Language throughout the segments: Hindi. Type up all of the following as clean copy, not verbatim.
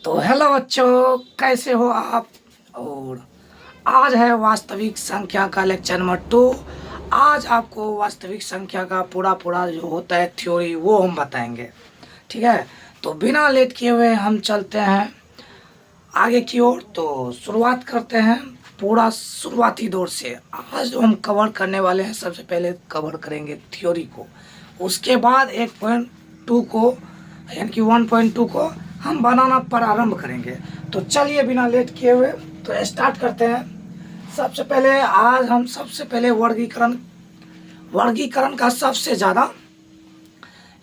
तो हेलो बच्चों, कैसे हो आप। और आज है वास्तविक संख्या का लेक्चर नंबर 2। आज आपको वास्तविक संख्या का पूरा जो होता है थ्योरी वो हम बताएंगे। ठीक है, तो बिना लेट किए हुए हम चलते हैं आगे की ओर। तो शुरुआत करते हैं पूरा शुरुआती दौर से। आज जो हम कवर करने वाले हैं, सबसे पहले कवर करेंगे थ्योरी को, उसके बाद 1.2 को यानी कि 1.2 को हम बनाना प्रारंभ करेंगे। तो चलिए बिना लेट किए हुए तो स्टार्ट करते हैं। सबसे पहले आज हम सबसे पहले वर्गीकरण का सबसे ज़्यादा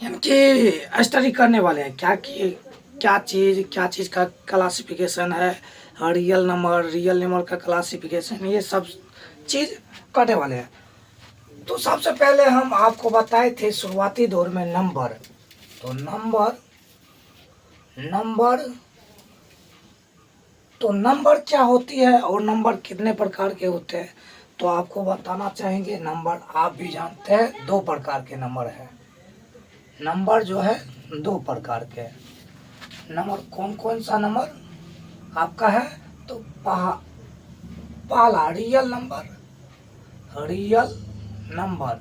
यानी कि स्टडी करने वाले हैं। क्या चीज़ का क्लासिफिकेशन है, रियल नंबर का क्लासिफिकेशन, ये सब चीज़ करने वाले हैं। तो सबसे पहले हम आपको बताए थे शुरुआती दौर में नंबर। तो नंबर क्या होती है और नंबर कितने प्रकार के होते हैं, तो आपको बताना चाहेंगे। नंबर आप भी जानते हैं 2 प्रकार के नंबर है। नंबर जो है 2 प्रकार के। नंबर कौन कौन सा नंबर आपका है, तो पहला रियल नंबर।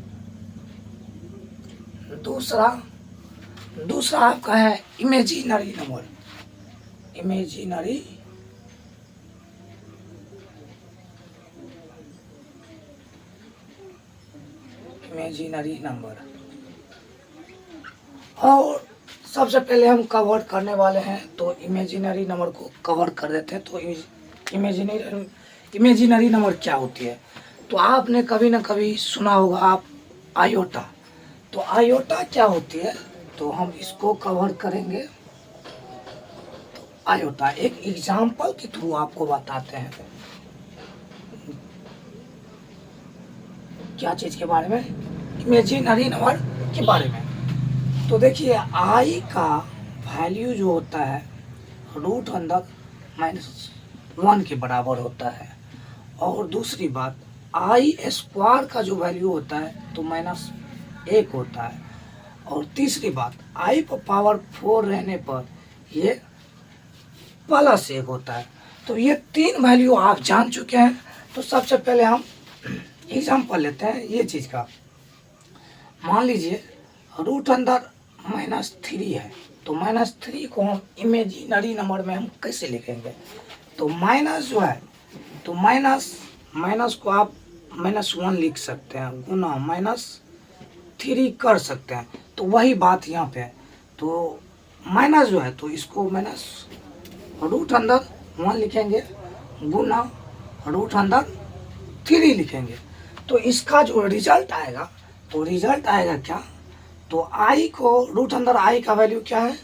दूसरा आपका है इमेजिनरी नंबर। Imaginary number. और सबसे पहले हम कवर करने वाले हैं, तो इमेजिनरी नंबर को कवर कर देते हैं। तो इमेजिनरी नंबर क्या होती है, तो आपने कभी ना कभी सुना होगा आप आयोटा। तो आयोटा क्या होती है, तो हम इसको कवर करेंगे। तो आयोटा एक एग्जाम्पल के थ्रू आपको बताते हैं क्या चीज़ के बारे में, इमेजिनरी नंबर के बारे में। तो देखिए आई का वैल्यू जो होता है √1 के बराबर होता है। और दूसरी बात, आई स्क्वायर का जो वैल्यू होता है तो -1 होता है। और तीसरी बात, आई पर पावर 4 रहने पर ये +1 होता है। तो ये 3 वैल्यू आप जान चुके हैं। तो सबसे पहले हम एग्जाम्पल लेते हैं ये चीज़ का। मान लीजिए √3 है, तो -3 को हम इमेजिनरी नंबर में हम कैसे लिखेंगे, तो माइनस जो है, तो माइनस को आप -1 लिख सकते हैं, गुना -3 कर सकते हैं। तो वही बात यहाँ पे है। तो माइनस जो है, तो इसको √1 लिखेंगे, गुना √3 लिखेंगे। तो इसका जो रिजल्ट आएगा, तो रिजल्ट आएगा क्या, तो आई को √i का वैल्यू क्या है,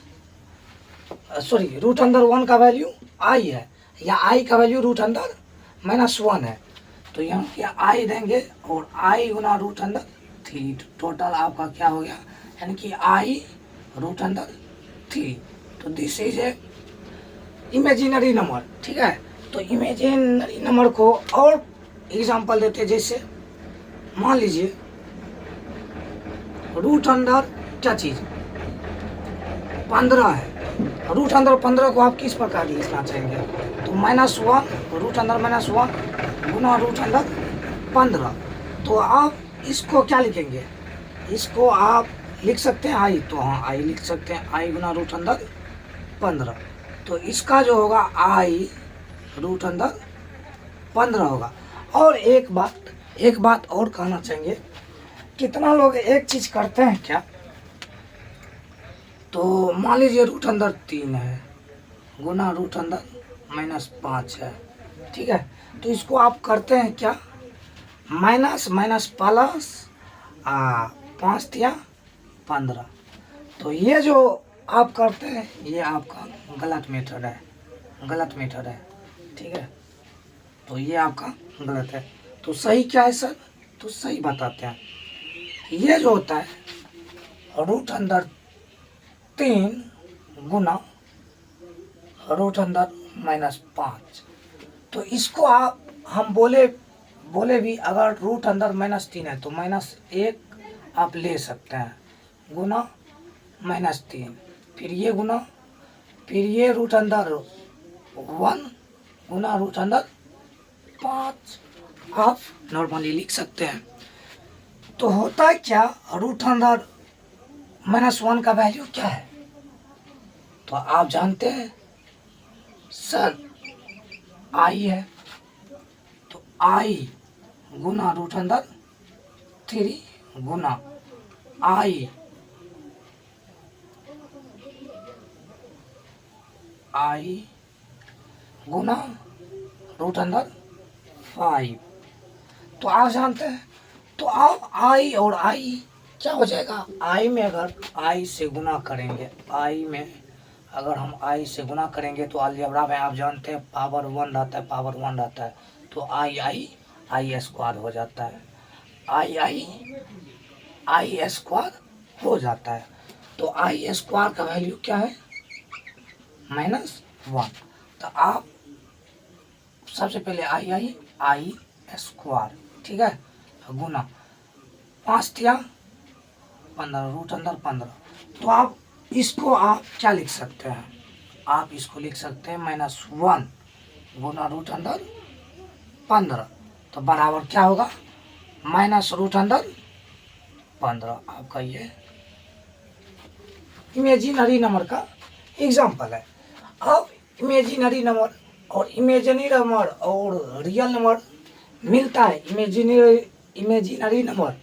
सॉरी √1 का वैल्यू आई है, या आई का वैल्यू √1 है। तो यहाँ क्या आई देंगे, और आई गुना √3, टोटल आपका क्या हो गया, यानी कि आई √3। तो this is a imaginary number. ठीक है, तो इमेजिनरी नंबर को और एग्जांपल देते हैं। जैसे मान लीजिए √, क्या चीज़ 15 है। √15 को आप किस प्रकार लिखना चाहेंगे, तो -1 √1 गुना √15। तो आप इसको क्या लिखेंगे, इसको आप लिख सकते हैं आई, तो हाँ आई लिख सकते हैं, आई गुना √15। तो इसका जो होगा आई √15 होगा। और एक बात और कहना चाहेंगे, कितना लोग एक चीज़ करते हैं क्या, तो मान लीजिए √3 है, गुना √5 है। ठीक है, तो इसको आप करते हैं क्या, माइनस प्लस 5 या 15। तो ये जो आप करते हैं ये आपका गलत मेथड है। ठीक है, तो ये आपका गलत है। तो सही क्या है सर, तो सही बताते हैं। ये जो होता है √3 गुना √5। तो इसको हम बोले भी, अगर √3 है तो -1 आप ले सकते हैं, गुना -3, फिर ये गुना फिर ये रूट अंदर 1 गुना रूट अंदर 5 आप नॉर्मली लिख सकते हैं। तो होता है क्या, रूट अंदर -1 का वैल्यू क्या है, तो आप जानते हैं सर आई है, तो आई गुना रूट अंदर 3 गुना आई गुना रूट अंदर 5। तो आप जानते हैं, तो आप आई और आई क्या हो जाएगा, आई में अगर आई से गुना करेंगे, आई में अगर हम आई से गुना करेंगे तो अलजेब्रा में आप जानते हैं पावर 1 रहता है, पावर 1 रहता है, तो आई स्क्वायर हो जाता है, आई स्क्वायर हो जाता है। तो आई स्क्वायर का वैल्यू क्या है, -1। तो आप सबसे पहले आई स्क्वायर, ठीक है, गुना 5 या 15 रूट अंदर 15। तो आप इसको आप क्या लिख सकते हैं, आप इसको लिख सकते हैं -1 गुना रूट अंदर 15, तो बराबर क्या होगा, माइनस रूट अंदर 15। आपका ये इमेजिनरी नंबर का एग्जाम्पल है। अब इमेजिनरी नंबर और इमेजिनरी नंबर और रियल नंबर मिलता है, इमेजिनरी नंबर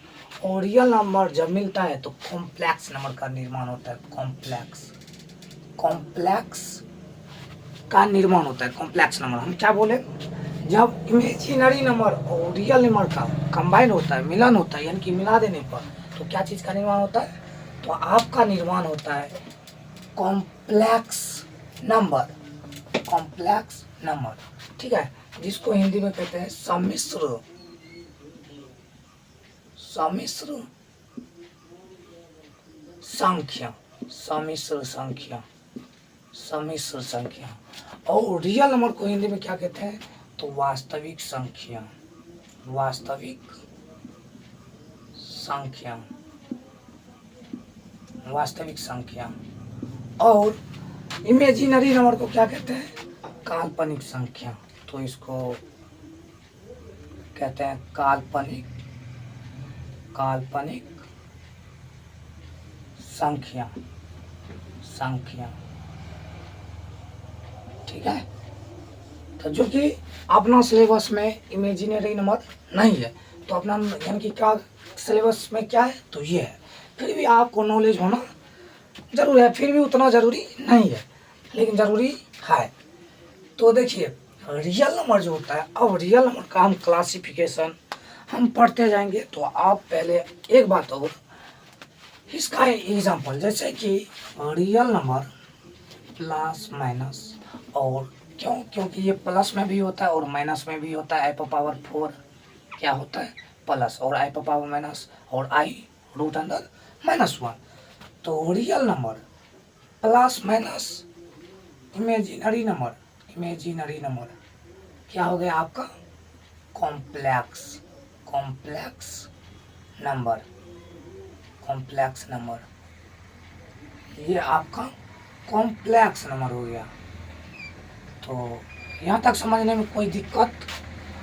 और रियल नंबर जब मिलता है तो कॉम्प्लेक्स नंबर का निर्माण होता है, कॉम्प्लेक्स का निर्माण होता है, कॉम्प्लेक्स नंबर। हम क्या बोले, जब इमेजिनरी नंबर और रियल नंबर का कंबाइन होता है, मिलन होता है, यानी कि मिला देने पर तो क्या चीज़ का निर्माण होता है, तो आपका निर्माण होता है कॉम्प्लेक्स नंबर, ठीक है, जिसको हिंदी में कहते हैं सम्मिश्र संख्या। और रियल नंबर को हिंदी में क्या कहते हैं, तो वास्तविक संख्या। और इमेजिनरी नंबर को क्या कहते हैं, काल्पनिक संख्या। तो इसको कहते हैं काल्पनिक संख्या, ठीक है। तो जो कि अपना सिलेबस में इमेजिनरी नंबर नहीं है, तो अपना यानी कि क्या सिलेबस में क्या है, तो ये है। फिर भी आपको नॉलेज होना जरूर है, फिर भी उतना ज़रूरी नहीं है, लेकिन ज़रूरी है। तो देखिए रियल नंबर जो होता है, अब रियल नंबर का हम क्लासिफिकेशन हम पढ़ते जाएंगे। तो आप पहले एक बात और, इसका एग्जांपल जैसे कि रियल नंबर प्लस माइनस, और क्योंकि ये प्लस में भी होता है और माइनस में भी होता है। i⁴ क्या होता है, प्लस, और i⁻⁻, और i रूट अंदर -1। तो real number plus minus imaginary number क्या हो गया आपका, कॉम्प्लेक्स नंबर, ये आपका कॉम्प्लेक्स नंबर हो गया। तो यहाँ तक समझने में कोई दिक्कत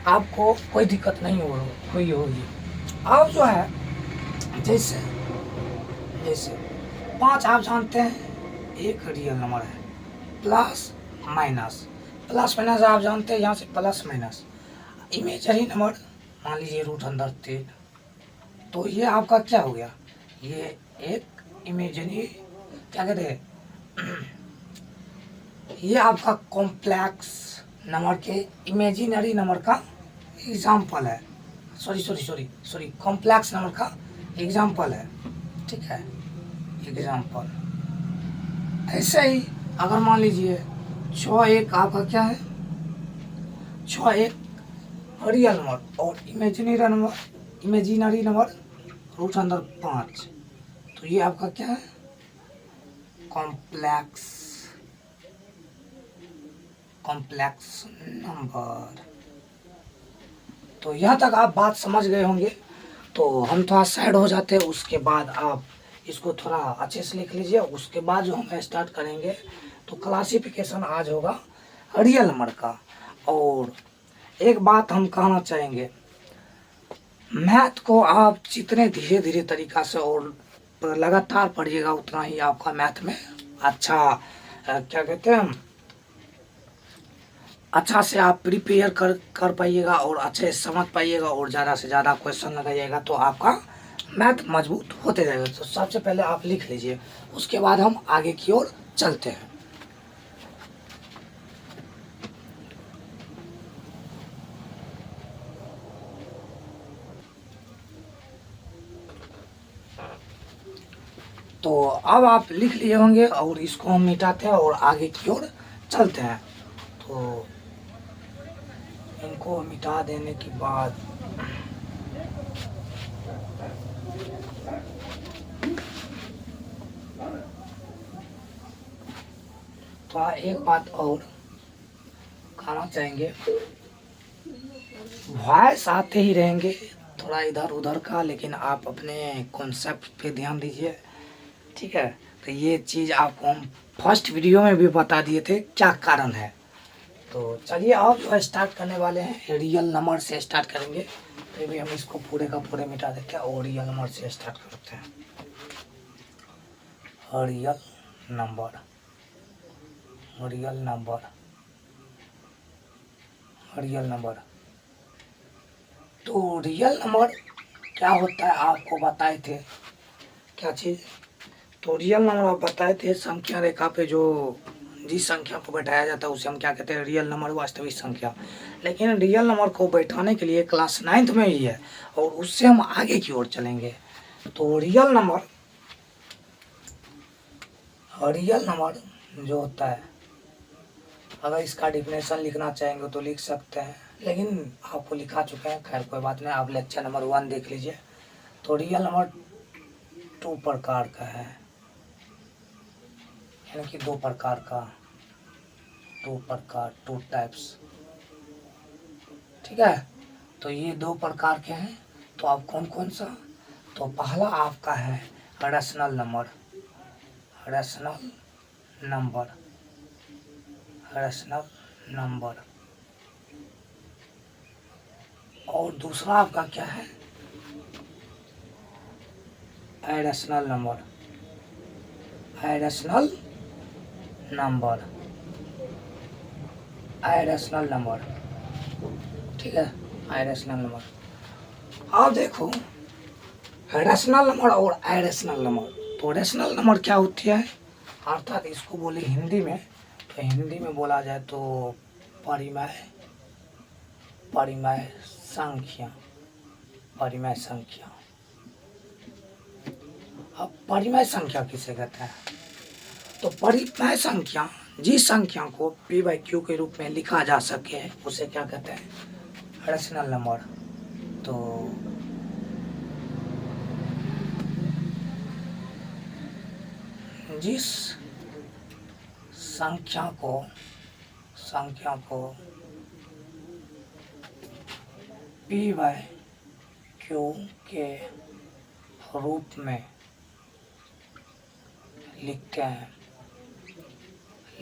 आपको नहीं हुई होगी। अब जो है जैसे 5 आप जानते हैं एक रियल नंबर है, प्लस माइनस आप जानते हैं, यहाँ से प्लस माइनस। इमेजिनरी नंबर मान लीजिए रूट अंदर 3, तो ये आपका क्या हो गया, ये एक इमेजिनरी क्या कहते हैं, ये आपका कॉम्प्लेक्स नंबर के इमेजिनरी नंबर का एग्जाम्पल है, सॉरी कॉम्प्लेक्स नंबर का एग्जाम्पल है, ठीक है, एग्जाम्पल। ऐसे ही अगर मान लीजिए 6 आपका क्या है, 6 रियल नंबर और इमेजिनरी नंबर रूट अंदर 5, तो ये आपका क्या है, कॉम्प्लेक्स नंबर। तो यहाँ तक आप बात समझ गए होंगे। तो हम थोड़ा साइड हो जाते हैं, उसके बाद आप इसको थोड़ा अच्छे से लिख लीजिए। उसके बाद जो हम स्टार्ट करेंगे तो क्लासिफिकेशन आज होगा रियल नंबर का। और एक बात हम कहना चाहेंगे, मैथ को आप जितने धीरे धीरे तरीका से और लगातार पढ़िएगा उतना ही आपका मैथ में अच्छा क्या कहते हैं, अच्छा से आप प्रिपेयर कर पाइएगा और अच्छे से समझ पाइएगा और ज़्यादा से ज़्यादा क्वेश्चन लगाइएगा तो आपका मैथ मजबूत होते जाएगा। तो सबसे पहले आप लिख लीजिए, उसके बाद हम आगे की ओर चलते हैं। तो अब आप लिख लिए होंगे और इसको हम मिटाते हैं और आगे की ओर चलते हैं। तो इनको मिटा देने के बाद तो एक बात और कहना चाहेंगे, वॉइस आते ही रहेंगे थोड़ा इधर उधर का, लेकिन आप अपने कॉन्सेप्ट पे ध्यान दीजिए, ठीक है। तो ये चीज़ आपको हम फर्स्ट वीडियो में भी बता दिए थे क्या कारण है। तो चलिए अब जो स्टार्ट करने वाले हैं रियल नंबर से स्टार्ट करेंगे। फिर भी हम इसको पूरे का पूरे मिटा देते हैं और रियल नंबर से स्टार्ट करते हैं। Real number, real number, real number. तो रियल नंबर क्या होता है आपको बताए थे, क्या चीज़। तो रियल नंबर आप बताए थे संख्या रेखा पे जो जिस संख्या को बैठाया जाता है उसे हम क्या कहते हैं, रियल नंबर, वास्तविक संख्या। लेकिन रियल नंबर को बैठाने के लिए क्लास 9th में ही है और उससे हम आगे की ओर चलेंगे। तो रियल नंबर, रियल नंबर जो होता है, अगर इसका डिफिनेशन लिखना चाहेंगे तो लिख सकते हैं, लेकिन आपको लिखा चुके हैं, खैर कोई बात नहीं, आप लेक्चर नंबर 1 देख लीजिए। तो रियल नंबर 2 प्रकार का है, यानी कि 2 प्रकार का, 2 प्रकार, 2 टाइप्स, ठीक है। तो ये 2 प्रकार के हैं। तो आप कौन कौन सा, तो पहला आपका है rational number, rational number, rational number. और दूसरा आपका क्या है, irrational number, irrational number, irrational number, ठीक है, इरेशनल नंबर। अब देखो रेशनल नंबर और इरेशनल नंबर। तो रेशनल नंबर क्या होती है, अर्थात इसको बोले हिंदी में, तो हिंदी में बोला जाए तो परिमेय, परिमेय संख्या, परिमेय संख्या। अब परिमेय संख्या किसे कहते हैं, तो परिमेय संख्या जिस संख्या को p/q के रूप में लिखा जा सके उसे क्या कहते हैं, रेशनल नंबर। तो जिस संख्या को p/q के रूप में लिखते हैं,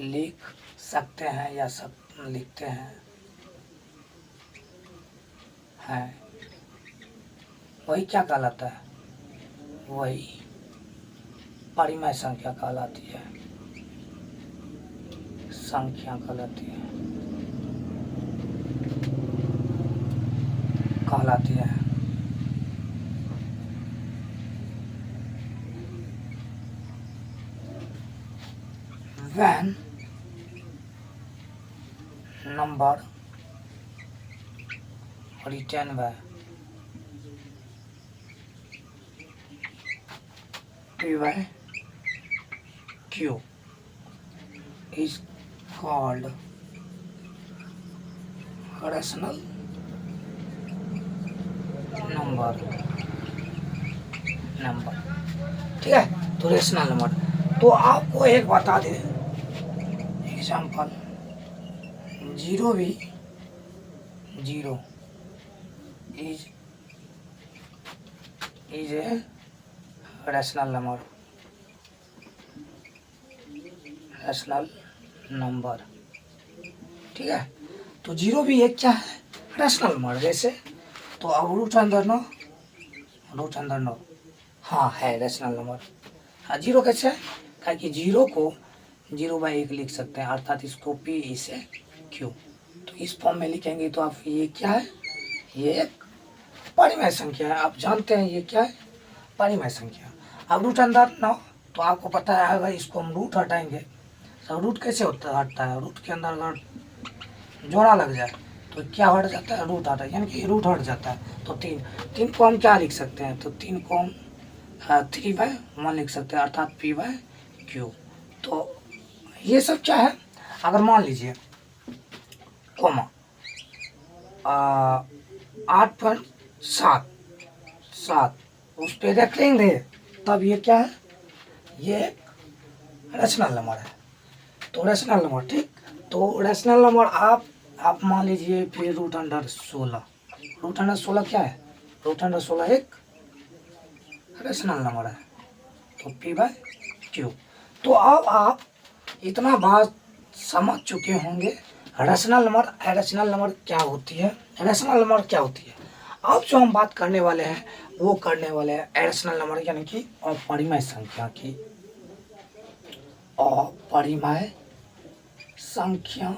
लिख सकते हैं या सब लिखते हैं, वही क्या कहलाता है, वही परिमेय संख्या कहलाती है, संख्या कहलाती है, कहलाती है। When number written by p/q is called rational number, ठीक है। तो रेशनल नंबर, तो आपको एक बता दें एग्जाम्पल, 0 भी, 0 is a rational number, rational number, ठीक है। तो जीरो भी एक क्या है, रैशनल नंबर। जैसे तो अब रूट अंदर 9, रूट अंदर 9, हाँ है रैशनल नंबर। हाँ जीरो कैसे है, क्या कि जीरो को 0/1 लिख सकते हैं, अर्थात इसको पी इसे क्यू। तो इस फॉर्म में लिखेंगे तो आप ये क्या है, ये एक परिमेय संख्या है। आप जानते हैं ये क्या है, परिमेय संख्या। अब रूट अंदर 9, तो आपको पता है अगर इसको हम रूट हटाएंगे तो रूट कैसे हटता है, रूट के अंदर अगर जोड़ा लग जाए तो क्या हट जाता है, रूट हटा, यानी कि रूट हट जाता है। तो 3 को हम क्या लिख सकते हैं, तो 3 को हम 3/1 लिख सकते हैं, अर्थात p/q। तो ये सब क्या है, अगर मान लीजिए कोमा 8.7 उस पर रख लेंगे, तब ये क्या है, ये रैशनल नंबर है। तो रैशनल नंबर, ठीक। तो रैशनल नंबर आप मान लीजिए फिर रूट अंडर 16, रूट अंडर 16 क्या है, रूट अंडर 16 एक रैशनल नंबर है। तो p/q। तो अब आप इतना बात समझ चुके होंगे रैशनल नंबर, रैशनल नंबर क्या होती है, रैशनल नंबर क्या होती है। अब जो हम बात करने वाले हैं वो करने वाले हैं रैशनल नंबर यानी कि अपरिमेय संख्या की, अपरिमेय संख्या,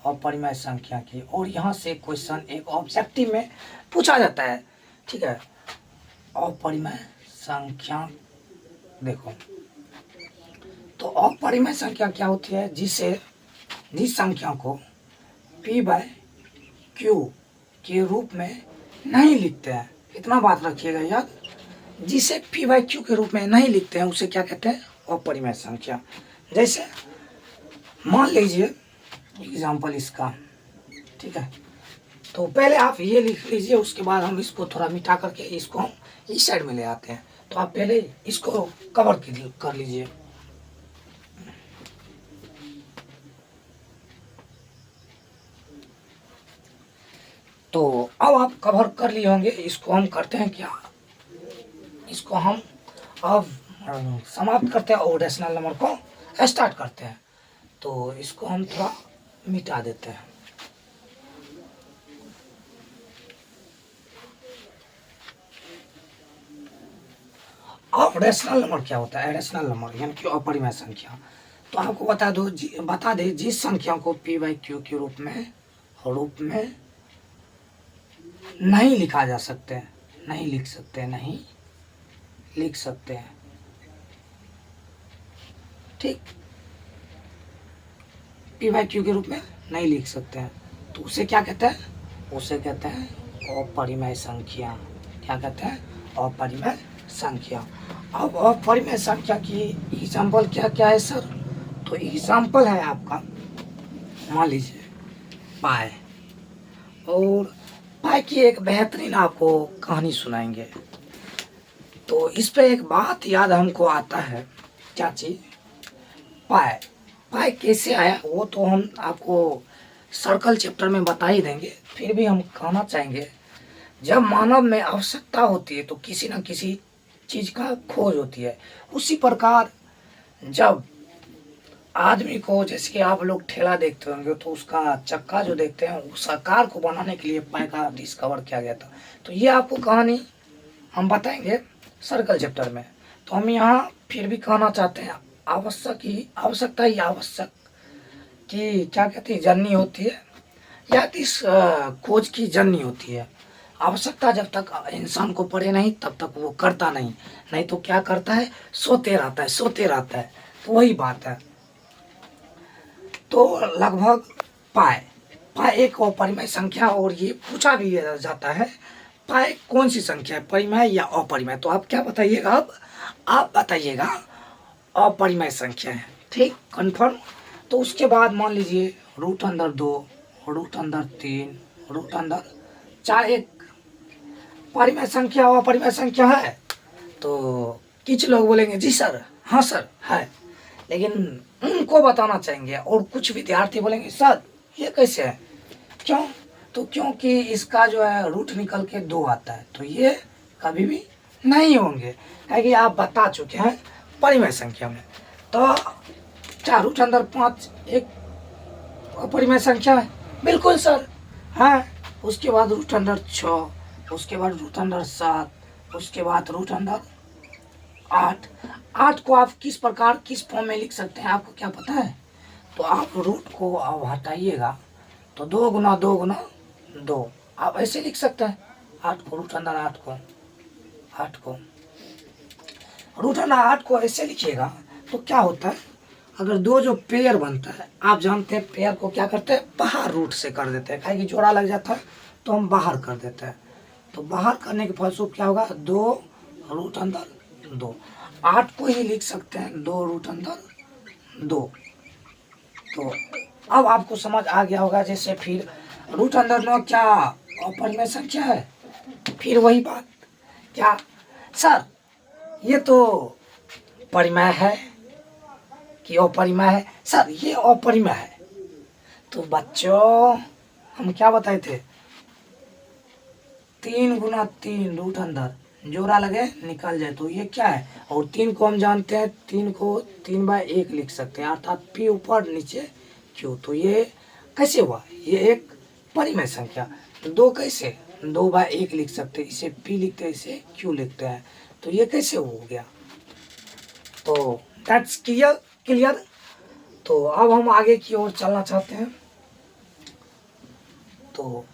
अपरिमेय संख्या की। और यहाँ से क्वेश्चन एक ऑब्जेक्टिव में पूछा जाता है, ठीक है। अपरिमेय संख्या देखो, तो अपरिमेय संख्या क्या होती है, जिस संख्या को p/q के रूप में नहीं लिखते हैं, इतना बात रखिएगा याद, जिसे p/q के रूप में नहीं लिखते हैं उसे क्या कहते हैं, अपरिमेय संख्या। जैसे मान लीजिए एग्जाम्पल इसका, ठीक है। तो पहले आप ये लिख लीजिए, उसके बाद हम इसको थोड़ा मिटा करके इसको हम इस साइड में ले आते हैं। तो आप पहले इसको कवर कर लीजिए। तो अब आप कवर कर लिए होंगे, इसको हम करते हैं क्या, इसको हम अब समाप्त करते हैं और रैशनल नंबर को स्टार्ट करते हैं। तो इसको हम थोड़ा मिटा देते हैं। अब रैशनल नंबर क्या होता है, रैशनल नंबर यानी कि अपरिमेय संख्या। तो आपको बता दे जिस संख्या को p/q के रूप में नहीं लिखा जा सकते, नहीं लिख सकते हैं, ठीक। p/q के रूप में नहीं लिख सकते हैं, तो उसे क्या कहते हैं, उसे कहते हैं अपरिमेय संख्या। क्या कहते हैं, अपरिमेय संख्या। अब अपरिमेय संख्या की एग्जाम्पल क्या क्या है सर, तो एग्जाम्पल है आपका, मान लीजिए पाई। और पाई की एक बेहतरीन आपको कहानी सुनाएंगे। तो इस पे एक बात याद हमको आता है, क्या चीज़, पाई कैसे आया वो तो हम आपको सर्कल चैप्टर में बता ही देंगे। फिर भी हम कहना चाहेंगे, जब मानव में आवश्यकता होती है तो किसी न किसी चीज़ का खोज होती है। उसी प्रकार जब आदमी को, जैसे कि आप लोग ठेला देखते होंगे तो उसका चक्का जो देखते हैं, उस आकार को बनाने के लिए पाई का डिस्कवर किया गया था। तो ये आपको कहानी हम बताएंगे सर्कल चैप्टर में। तो हम यहाँ फिर भी कहना चाहते हैं, आवश्यकता ही आवश्यक की क्या कहती है, जननी होती है, या इस खोज की जननी होती है। आवश्यकता जब तक इंसान को पड़े नहीं तब तक वो करता नहीं तो क्या करता है, सोते रहता है। तो वही बात है। तो लगभग पाई एक अपरिमेय संख्या, और ये पूछा भी जाता है पाई कौन सी संख्या है, परिमेय या अपरिमेय। तो आप क्या बताइएगा, अब आप बताइएगा अपरिमेय संख्या है, ठीक, कंफर्म। तो उसके बाद मान लीजिए रूट अंदर 2, रूट अंदर 3, रूट अंदर 4 एक परिमेय संख्या और अपरिमेय संख्या है। तो कुछ लोग बोलेंगे जी सर, हाँ सर है, लेकिन उनको बताना चाहेंगे। और कुछ विद्यार्थी बोलेंगे सर ये कैसे है, क्यों, तो क्योंकि इसका जो है रूट निकल के 2 आता है, तो ये कभी भी नहीं होंगे, क्योंकि आप बता चुके हैं परिमेय संख्या में। तो क्या रूट अंडर 5 एक अपरिमेय संख्या है? बिल्कुल सर, है। उसके बाद रूट अंडर 6, उसके बाद रूट अंडर 7, उसके बाद रूट अंडर 8। 8 को आप किस प्रकार किस फॉर्म में लिख सकते हैं, आपको क्या पता है? तो आप रूट को अब हटाइएगा तो 2 गुना 2 गुना 2 आप ऐसे लिख सकते हैं। 8 को रूट अंडर 8 को रूट अंडर 8 को ऐसे लिखिएगा तो क्या होता है, अगर दो जो पेयर बनता है, आप जानते हैं पेयर को क्या करते हैं, बाहर रूट से कर देते हैं। कि जोड़ा लग जाता है तो हम बाहर कर देते हैं। तो बाहर करने के फलस्वरूप क्या होगा, 2 रूट अंदर 2। 8 को ही लिख सकते हैं 2 रूट अंदर 2। तो अब आपको समझ आ गया होगा। जैसे फिर रूट अंदर 9 क्या अपरिमेय संख्या है? फिर वही बात, क्या सर ये तो परिमेय है कि अपरिमेय है? सर ये अपरिमेय है। तो बच्चों हम क्या बताए थे, 3 गुना 3 रूट अंदर जोड़ा लगे निकल जाए तो ये क्या है। और 3 को हम जानते हैं, 3 को 3/1 लिख सकते हैं, अर्थात p ऊपर नीचे q। तो ये कैसे हुआ, ये एक परिमेय संख्या। 2 कैसे 2/1 लिख सकते हैं, इसे p लिखते हैं, इसे q लिखते हैं। तो ये कैसे हो गया? तो दैट्स क्लियर। तो अब हम आगे की ओर चलना चाहते हैं। तो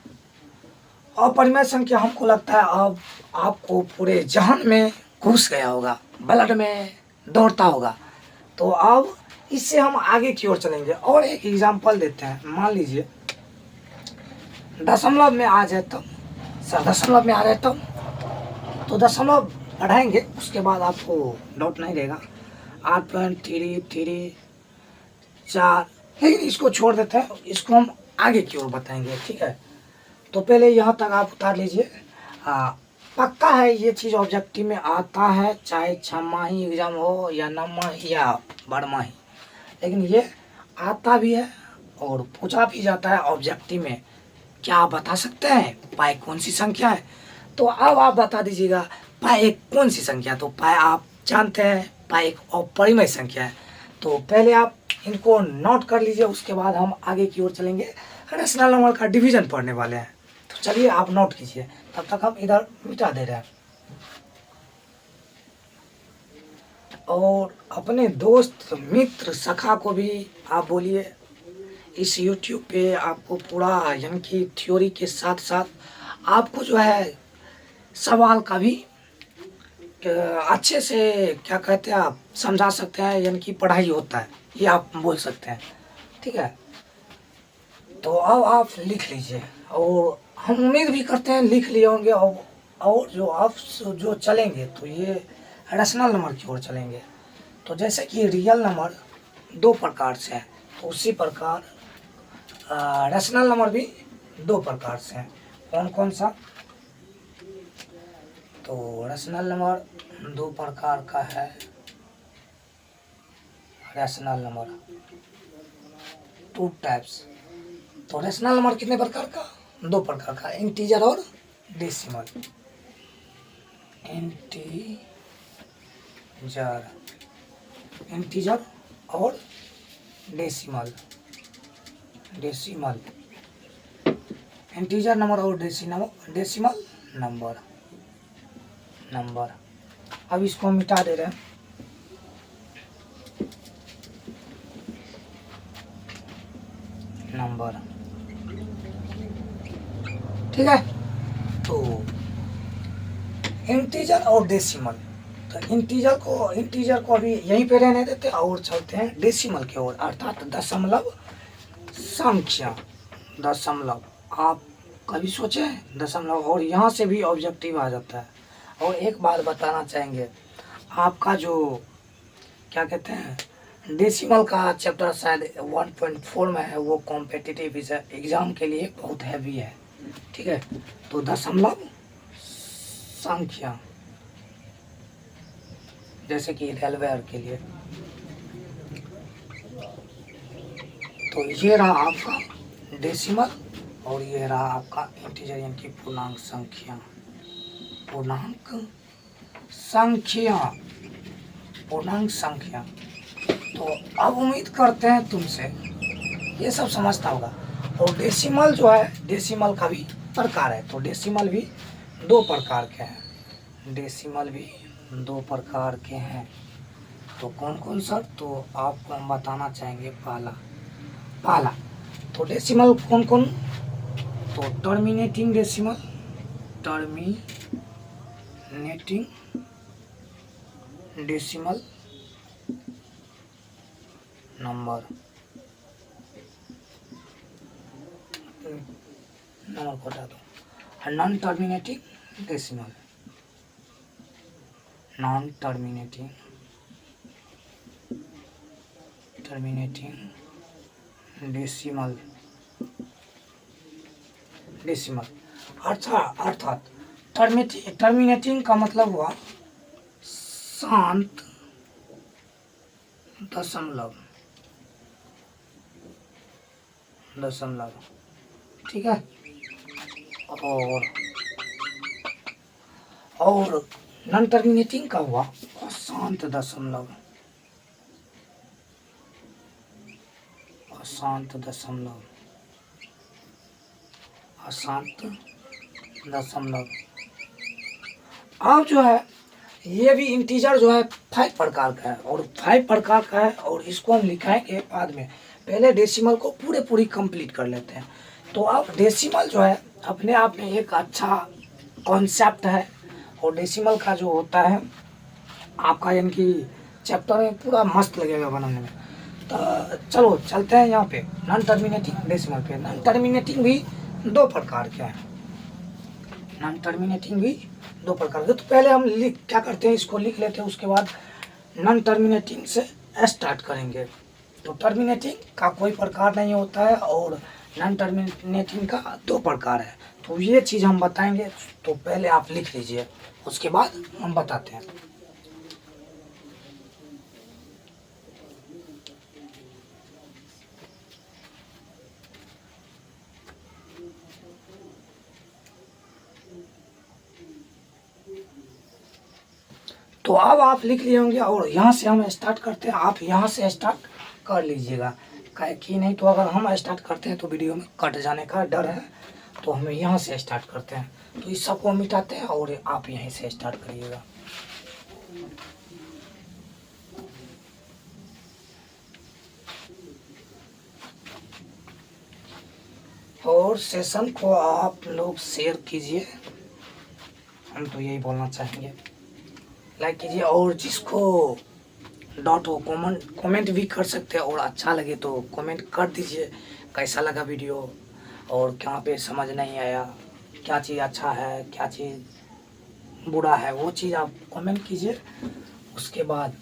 अपरिमेय संख्या हमको लगता है अब आपको पूरे जहान में घुस गया होगा, ब्लड में दौड़ता होगा। तो अब इससे हम आगे की ओर चलेंगे और एक एग्जांपल देते हैं। मान लीजिए दशमलव में आ जाए तब, सर दशमलव में आ जाए तब, तो दशमलव बढ़ाएंगे, उसके बाद आपको डाउट नहीं रहेगा। 8.33 लेकिन इसको छोड़ देते हैं, इसको हम आगे की ओर बताएंगे, ठीक है। तो पहले यहाँ तक आप उतार लीजिए। पक्का है ये चीज़ ऑब्जेक्टिव में आता है, चाहे 6 माही एग्जाम हो या 9 माही या 12 माही, लेकिन ये आता भी है और पूछा भी जाता है ऑब्जेक्टिव में। क्या आप बता सकते हैं पाई कौन सी संख्या है? तो अब आप बता दीजिएगा पाई एक कौन सी संख्या। तो पाई आप जानते हैं पाई एक अपरिमेय संख्या है। तो पहले आप इनको नोट कर लीजिए, उसके बाद हम आगे की ओर चलेंगे। रेशनल नंबर का डिवीजन पढ़ने वाले हैं। तो चलिए आप नोट कीजिए, तब तक हम इधर मिटा दे रहे हैं। और अपने दोस्त मित्र सखा को भी आप बोलिए, इस YouTube पे आपको पूरा यानी कि थ्योरी के साथ साथ आपको जो है सवाल का भी अच्छे से क्या कहते हैं आप समझा सकते हैं, यानी कि पढ़ाई होता है, ये आप बोल सकते हैं, ठीक है। तो अब आप लिख लीजिए और हम उम्मीद भी करते हैं लिख लिए होंगे। और जो आप जो चलेंगे तो ये रेशनल नंबर की ओर चलेंगे। तो जैसे कि रियल नंबर 2 प्रकार से है, तो उसी प्रकार रेशनल नंबर भी 2 प्रकार से हैं। कौन कौन सा? तो रेशनल नंबर 2 प्रकार का है। Rational number 2 types. तो रेशनल नंबर कितने प्रकार का? 2 प्रकार का, इंटीजर और डेसिमल। इंटीजर और डेसिमल। इंटीजर नंबर और डेसिमल नंबर। अब इसको मिटा दे रहे हैं। नंबर, ठीक है। तो इंटीजर और डेसिमल, तो इंटीजर को अभी यहीं पे रहने देते और चलते हैं डेसिमल की ओर, अर्थात दशमलव संख्या। दशमलव आप कभी सोचे दशमलव, और यहाँ से भी ऑब्जेक्टिव आ जाता है। और एक बात बताना चाहेंगे, आपका जो क्या कहते हैं डेसिमल का चैप्टर शायद 1.4 में है, वो कॉम्पिटिटिव एग्जाम के लिए बहुत हैवी है, ठीक है। तो दशमलव संख्या जैसे कि रेलवे के लिए, तो ये रहा आपका डेसिमल और ये रहा आपका इंटीजर यानी कि पूर्णांक संख्या। पूर्णांक संख्या तो अब उम्मीद करते हैं तुमसे ये सब समझता होगा। और डेसिमल जो है, डेसिमल का भी प्रकार है। तो डेसिमल भी दो प्रकार के हैं, डेसिमल भी दो प्रकार के हैं। तो कौन कौन सर? तो आपको हम बताना चाहेंगे। पहला तो डेसिमल कौन कौन? तो terminating decimal, terminating decimal number को हटा दो। Non terminating decimal, non terminating decimal अर्थात टर्मिनेटिंग का मतलब हुआ शांत दशमलव, ठीक है। और नॉन टर्मिनेटिंग का हुआ अशांत दशमलव, अशांत दशमलव। अब जो है ये भी इंटीजर जो है 5 प्रकार का है, और 5 प्रकार का है, और इसको हम लिखाएंगे बाद में। पहले डेसिमल को पूरी कंप्लीट कर लेते हैं। तो अब डेसिमल जो है अपने आप में एक अच्छा कॉन्सेप्ट है, और डेसिमल का जो होता है आपका यानी कि चैप्टर में पूरा मस्त लगेगा बनाने में। तो चलो चलते हैं यहाँ पे नॉन टर्मिनेटिंग डेसिमल पे। नॉन टर्मिनेटिंग भी दो प्रकार के हैं, नॉन टर्मिनेटिंग भी दो प्रकार के। तो पहले हम क्या करते हैं, इसको लिख लेते हैं, उसके बाद नॉन टर्मिनेटिंग से स्टार्ट करेंगे। तो टर्मिनेटिंग का कोई प्रकार नहीं होता है, और नॉन टर्मिनेटिंग का दो प्रकार है। तो ये चीज़ हम बताएंगे। तो पहले आप लिख लीजिए, उसके बाद हम बताते हैं। तो अब आप लिख लिए होंगे, और यहाँ से हम स्टार्ट करते हैं। आप यहाँ से स्टार्ट कर लीजिएगा, कि नहीं तो अगर हम स्टार्ट करते हैं तो वीडियो में कट जाने का डर है। तो हम यहाँ से स्टार्ट करते हैं। तो इस सबको मिटाते हैं, और आप यहीं से स्टार्ट करिएगा। और सेशन को आप लोग शेयर कीजिए, हम तो यही बोलना चाहेंगे। लाइक कीजिए, और जिसको डॉट हो कमेंट भी कर सकते हैं, और अच्छा लगे तो कमेंट कर दीजिए कैसा लगा वीडियो, और क्या पे समझ नहीं आया, क्या चीज़ अच्छा है, क्या चीज़ बुरा है, वो चीज़ आप कमेंट कीजिए। उसके बाद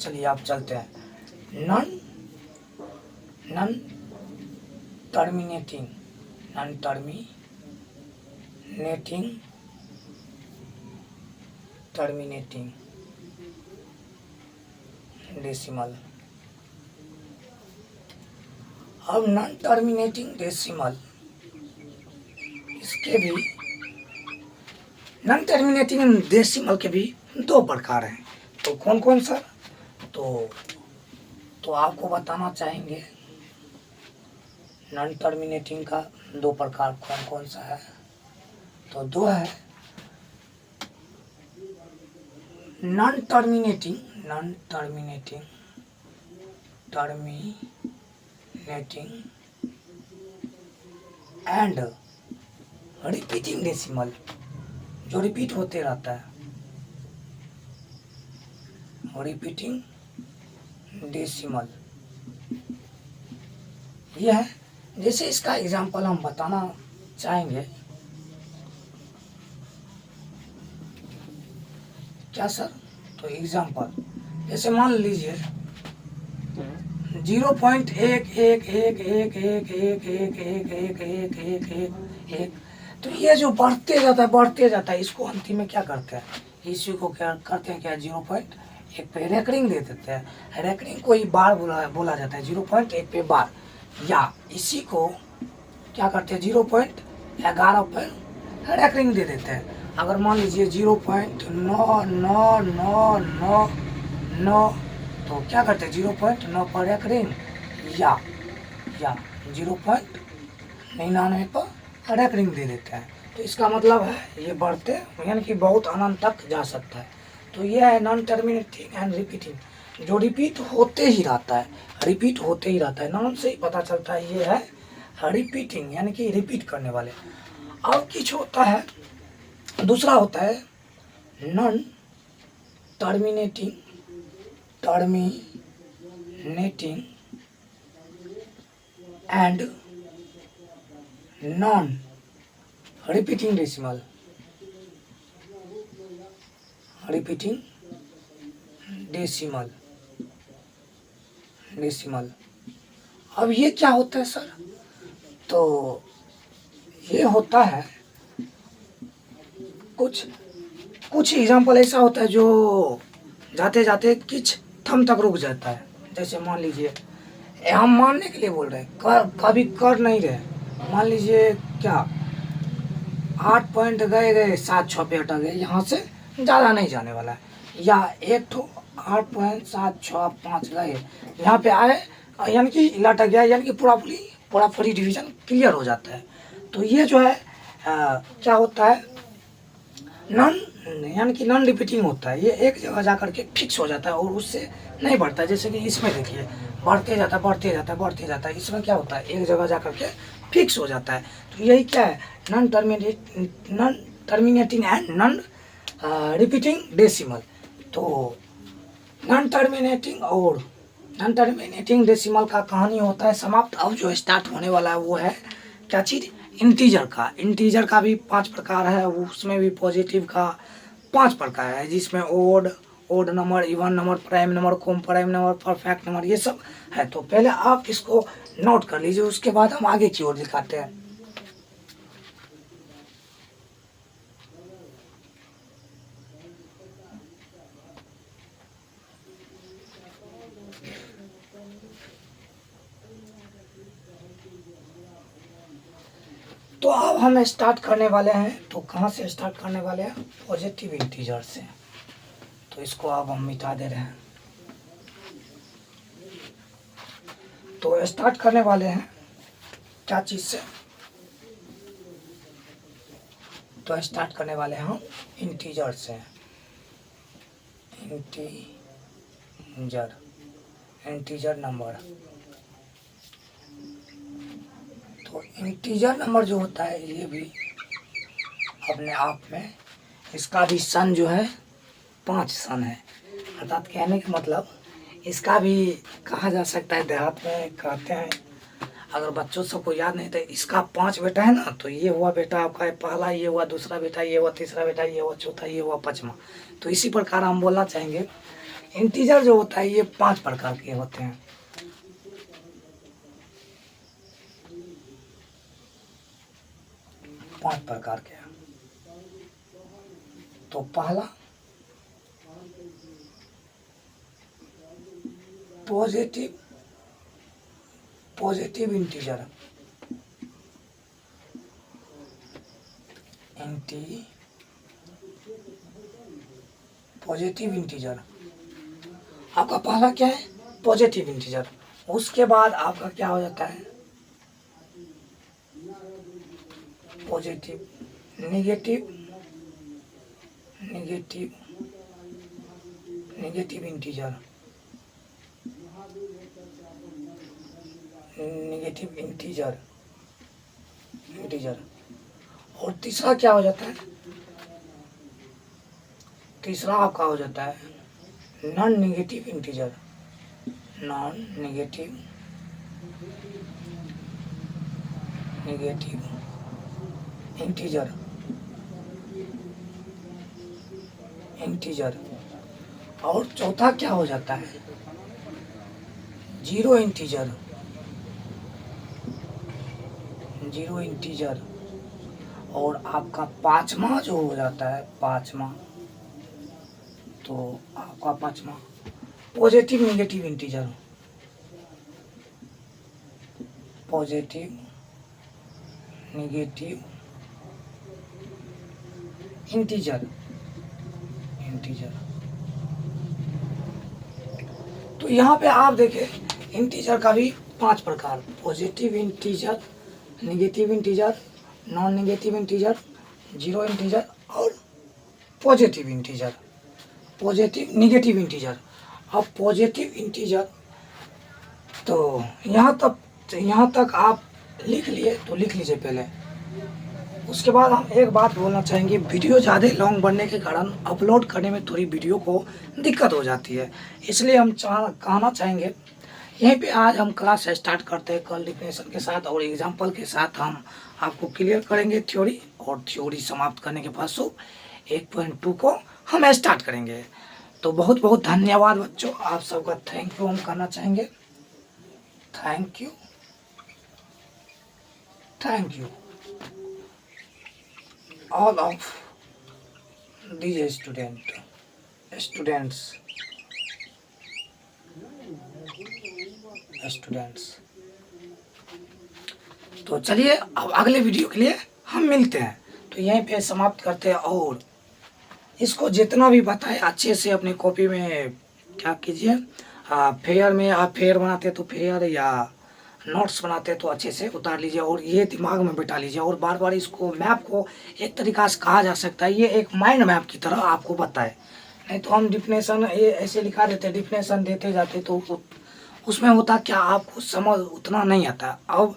चलिए आप चलते हैं नॉन टर्मिनेटिंग डेसिमल। अब नॉन टर्मिनेटिंग डेसिमल, इसके भी नॉन टर्मिनेटिंग डेसिमल के भी दो प्रकार हैं। तो कौन कौन सा? तो आपको बताना चाहेंगे नॉन टर्मिनेटिंग का दो प्रकार कौन कौन सा है। तो दो है, non terminating and repeating decimal, जो रिपीट होते रहता है, रिपीटिंग डेसिमल। यह है, जैसे इसका एग्जांपल हम बताना चाहेंगे। क्या सर? तो एग्जांपल जैसे मान लीजिए 0.11111111111, तो ये जो बढ़ते जाता है, इसको अंतिम में क्या करते हैं, इसी को क्या करते हैं, क्या 0.1 पे रेकरिंग दे देते हैं। रेकरिंग को ही बार बोला जाता है, 0.1 पे बार, या इसी को क्या करते हैं 0.11 पर रेकरिंग दे देते हैं। अगर मान लीजिए 0.9999 9, तो क्या करते हैं 0.9 पर एक रिंग या 0.99 पर एक रिंग दे देते हैं। तो इसका मतलब है ये बढ़ते यानी कि बहुत अनंत तक जा सकता है। तो ये है नॉन टर्मिनेटिंग एंड रिपीटिंग, जो रिपीट होते ही रहता है, रिपीट होते ही रहता है। नाम से ही पता चलता है ये है रिपीटिंग यानी कि रिपीट करने वाले। और कुछ होता है, दूसरा होता है non terminating and non repeating decimal, decimal. अब ये क्या होता है सर? तो ये होता है कुछ एग्जाम्पल ऐसा होता है जो जाते जाते कुछ थम तक रुक जाता है। जैसे मान लीजिए हम मानने के लिए बोल रहे हैं, कभी कर नहीं रहे। मान लीजिए क्या 8 पॉइंट गए 7-6 पे अटक गए, यहाँ से ज़्यादा नहीं जाने वाला है। या एक तो 8.765 गए, यहाँ पे आए यानी कि लटक गया, यानी कि पूरा फ्री डिवीजन क्लियर हो जाता है। तो ये जो है क्या होता है नॉन यानी कि नॉन रिपीटिंग होता है। ये एक जगह जा करके फिक्स हो जाता है और उससे नहीं बढ़ता है। जैसे कि इसमें देखिए बढ़ते जाता है। इसमें क्या होता है एक जगह जा करके फिक्स हो जाता है। तो यही क्या है non terminating and non repeating decimal. तो नॉन टर्मिनेटिंग डेसिमल का कहानी होता है समाप्त। अब जो स्टार्ट होने वाला है वो है क्या चीज़, इंटीजर का भी 5 प्रकार है, उसमें भी पॉजिटिव का 5 प्रकार है, जिसमें odd number, even number, prime number, co prime number, perfect number, ये सब है। तो पहले आप इसको नोट कर लीजिए, उसके बाद हम आगे की ओर दिखाते हैं। तो अब हम स्टार्ट करने वाले हैं। तो कहाँ से स्टार्ट करने वाले हैं? पॉजिटिव इंटीजर से। तो इसको अब हम मिटा दे रहे हैं। तो स्टार्ट करने वाले हैं क्या चीज़ से? तो स्टार्ट करने वाले हैं हम इंटीजर से। Integer number. तो इंटीजर नंबर जो होता है ये भी अपने आप में, इसका भी सन जो है 5 सन है। अर्थात कहने का मतलब इसका भी कहा जा सकता है, देहात में कहते हैं, अगर बच्चों सबको याद नहीं तो इसका 5 बेटा है ना। तो ये हुआ बेटा आपका पहला, ये हुआ दूसरा बेटा, ये हुआ तीसरा बेटा, ये हुआ चौथा, ये हुआ पाँचवा। तो इसी प्रकार हम बोलना चाहेंगे इंटीजर जो होता है ये 5 प्रकार के होते हैं। पांच प्रकार के। तो पहला पॉजिटिव इंटीजर, पॉजिटिव इंटीजर आपका पहला क्या है? Positive integer. उसके बाद आपका क्या हो जाता है? पॉजिटिव नेगेटिव इंटीजर, और तीसरा क्या हो जाता है? तीसरा आपका हो जाता है नॉन नेगेटिव इंटीजर, इंटीजर। और चौथा क्या हो जाता है? Zero integer. और आपका पांचवा जो हो जाता है, तो आपका पांचवा positive negative integer, positive negative integer. तो यहाँ पे आप देखें इंटीजर का भी 5 प्रकार, positive integer, negative integer, non negative integer, zero integer और पॉजिटिव इंटीजर, नेगेटिव इंटीजर। अब पॉजिटिव इंटीजर तो यहाँ तक आप लिख लिए तो लिख लीजिए पहले। उसके बाद हम एक बात बोलना चाहेंगे, वीडियो ज़्यादा लॉन्ग बनने के कारण अपलोड करने में थोड़ी वीडियो को दिक्कत हो जाती है, इसलिए हम कहना चाहेंगे यहीं पे आज हम क्लास स्टार्ट करते हैं। कल डिफिनेशन के साथ और एग्जांपल के साथ हम आपको क्लियर करेंगे थ्योरी, और थ्योरी समाप्त करने के बाद 1.2 को हम स्टार्ट करेंगे। तो बहुत बहुत धन्यवाद बच्चों, आप सबका थैंक यू हम करना चाहेंगे। Thank you, thank you all of these students। तो चलिए अब अगले वीडियो के लिए हम मिलते हैं। तो यहीं पे समाप्त करते हैं, और इसको जितना भी बताए अच्छे से अपनी कॉपी में क्या कीजिए, फेयर में आप फेयर बनाते तो फेयर, या नोट्स बनाते तो अच्छे से उतार लीजिए और ये दिमाग में बिठा लीजिए। और बार बार इसको मैप को एक तरीक़ा से कहा जा सकता है, ये एक माइंड मैप की तरह आपको बताए। नहीं तो हम डिफिनेशन ये ऐसे लिखा देते, डिफिनेशन देते जाते तो उसमें होता क्या, आपको समझ उतना नहीं आता। अब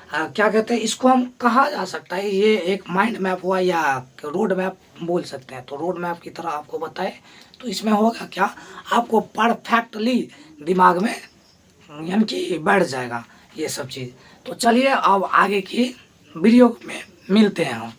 क्या कहते हैं, इसको हम कहा जा सकता है ये एक माइंड मैप हुआ, या रोड मैप बोल सकते हैं। तो रोड मैप की तरह आपको बताए तो इसमें होगा क्या, आपको परफेक्टली दिमाग में यानी कि बैठ जाएगा ये सब चीज़। तो चलिए अब आगे की वीडियो में मिलते हैं हम।